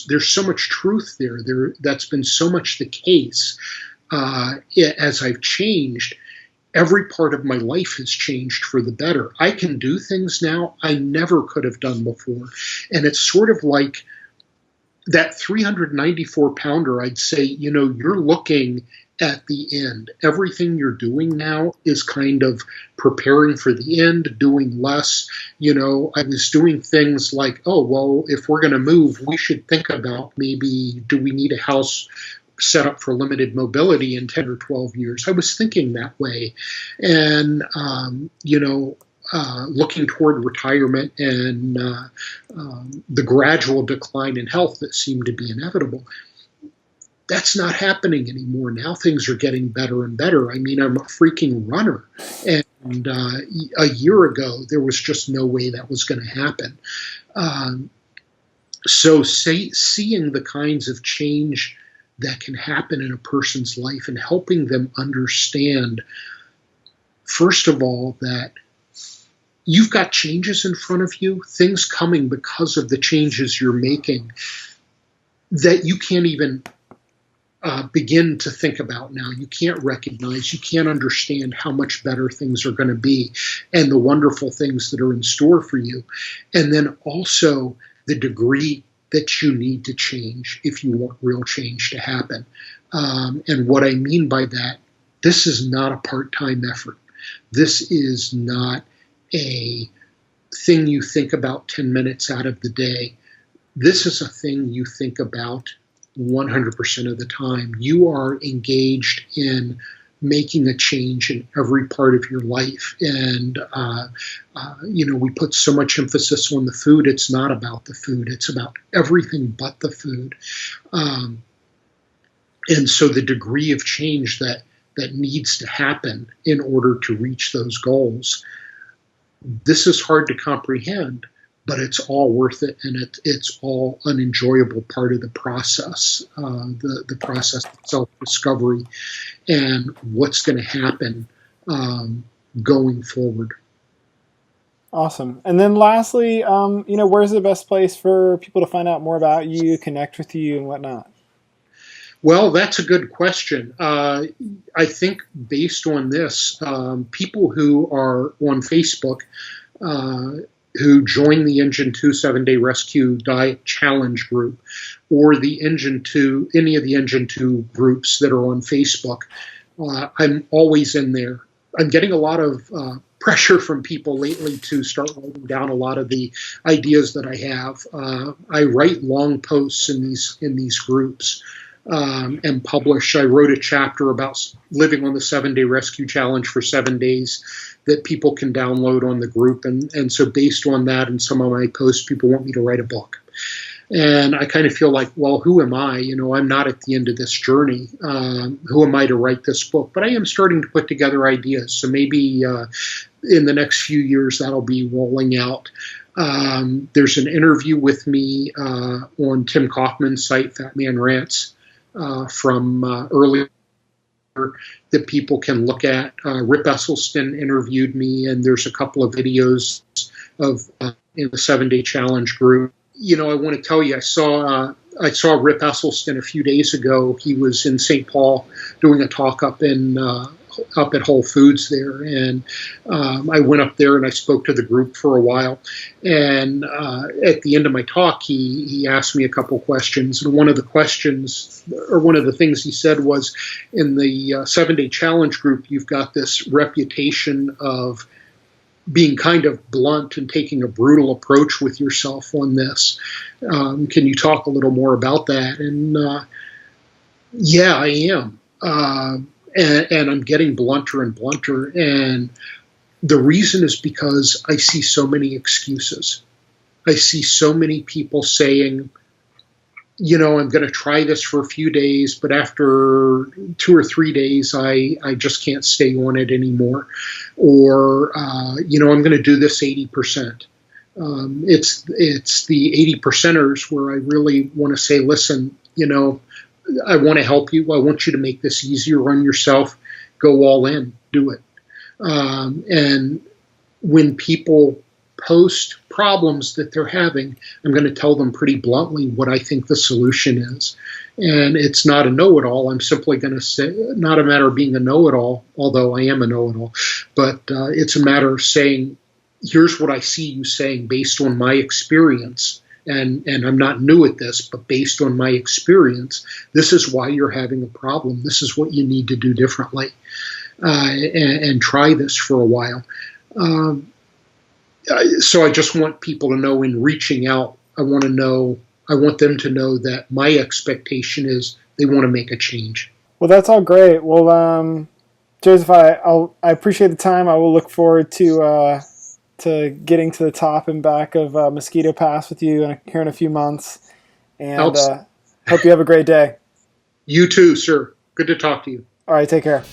There's so much truth there. That's been so much the case as I've changed. Every part of my life has changed for the better. I can do things now I never could have done before. And it's sort of like that 394 pounder. I'd say, you're looking at the end. Everything you're doing now is kind of preparing for the end, doing less. I was doing things like, oh, well, if we're going to move, we should think about maybe, do we need a house set up for limited mobility in 10 or 12 years? I was thinking that way. And, looking toward retirement and the gradual decline in health that seemed to be inevitable. That's not happening anymore. Now things are getting better and better. I mean, I'm a freaking runner. And a year ago, there was just no way that was going to happen. So seeing the kinds of change that can happen in a person's life and helping them understand, first of all, that you've got changes in front of you, things coming because of the changes you're making that you can't even begin to think about now. You can't recognize, you can't understand how much better things are going to be and the wonderful things that are in store for you. And then also the degree that you need to change if you want real change to happen. And what I mean by that, this is not a part-time effort. This is not a thing you think about 10 minutes out of the day. This is a thing you think about 100% of the time. You are engaged in making a change in every part of your life. And, we put so much emphasis on the food. It's not about the food. It's about everything but the food. And so the degree of change that needs to happen in order to reach those goals, this is hard to comprehend, but it's all worth it, and it's all an enjoyable part of the process, the process of self-discovery and what's going to happen going forward. Awesome. And then lastly, where's the best place for people to find out more about you, connect with you, and whatnot? Well, that's a good question. I think based on this, people who are on Facebook, who join the Engine 2 7-Day Rescue Diet Challenge group, or the Engine 2, any of the Engine 2 groups that are on Facebook, I'm always in there. I'm getting a lot of pressure from people lately to start writing down a lot of the ideas that I have. I write long posts in these groups. And publish. I wrote a chapter about living on the 7-Day Rescue Challenge for 7 days that people can download on the group. And so based on that and some of my posts, people want me to write a book. And I kind of feel like, well, who am I? I'm not at the end of this journey. Who am I to write this book? But I am starting to put together ideas. So maybe in the next few years, that'll be rolling out. There's an interview with me on Tim Kaufman's site, Fat Man Rants, from earlier that people can look at. Rip Esselstyn interviewed me, and there's a couple of videos of in the 7-Day Challenge group. I want to tell you, I saw Rip Esselstyn a few days ago. He was in St. Paul doing a talk up at Whole Foods there, and I went up there and I spoke to the group for a while. And at the end of my talk, he asked me a couple questions, and one of the things he said was, in the 7-Day Challenge group, you've got this reputation of being kind of blunt and taking a brutal approach with yourself on this. Can you talk a little more about that? And yeah, I am. And I'm getting blunter and blunter. And the reason is because I see so many excuses. I see so many people saying, I'm going to try this for a few days, but after 2 or 3 days, I just can't stay on it anymore. Or, I'm going to do this 80%. It's the 80%ers where I really want to say, listen, I want to help you. I want you to make this easier on yourself. Go all in. Do it. And when people post problems that they're having, I'm going to tell them pretty bluntly what I think the solution is. And it's not a know-it-all. I'm simply going to say, not a matter of being a know-it-all, although I am a know-it-all, but it's a matter of saying, here's what I see you saying based on my experience. And I'm not new at this, but based on my experience, this is why you're having a problem. This is what you need to do differently, and try this for a while. So I just want people to know, in reaching out, I want them to know that my expectation is they want to make a change. Well, that's all great. Well, Joseph, I appreciate the time. I will look forward to getting to the top and back of Mosquito Pass with you here in a few months. And hope you have a great day. You too, sir. Good to talk to you. All right, take care.